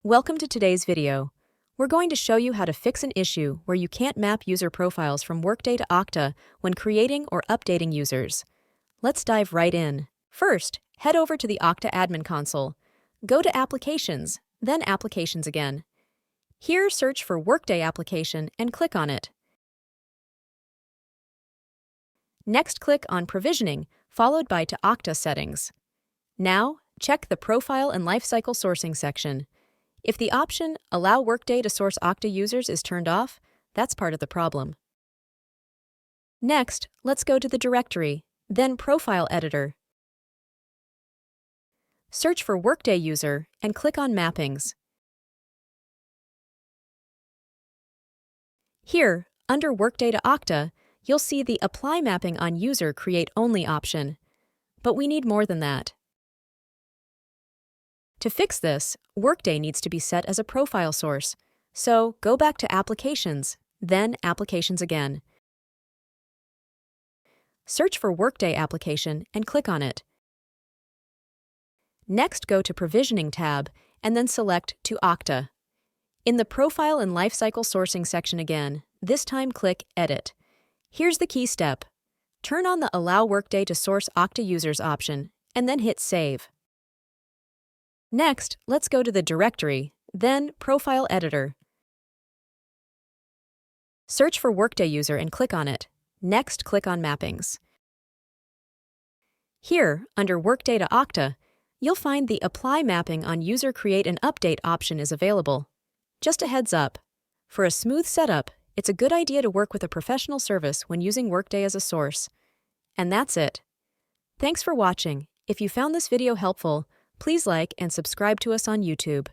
Welcome to today's video. We're going to show you how to fix an issue where you can't map user profiles from Workday to Okta when creating or updating users. Let's dive right in. First, head over to the Okta Admin Console. Go to Applications, then Applications again. Here, search for Workday application and click on it. Next, click on Provisioning, followed by to Okta Settings. Now, check the Profile and Lifecycle Sourcing section. If the option Allow Workday to source Okta users is turned off, that's part of the problem. Next, let's go to the Directory, then Profile Editor. Search for Workday User and click on Mappings. Here, under Workday to Okta, you'll see the Apply Mapping on User Create Only option. But we need more than that. To fix this, Workday needs to be set as a profile source, so go back to Applications, then Applications again. Search for Workday application and click on it. Next, go to Provisioning tab and then select to Okta. In the Profile and Lifecycle Sourcing section again, this time click Edit. Here's the key step. Turn on the Allow Workday to source Okta users option and then hit Save. Next, let's go to the Directory, then Profile Editor. Search for Workday User and click on it. Next, click on Mappings. Here, under Workday to Okta, you'll find the Apply Mapping on User Create and Update option is available. Just a heads up, for a smooth setup, it's a good idea to work with a professional service when using Workday as a source. And that's it. Thanks for watching. If you found this video helpful, please like and subscribe to us on YouTube.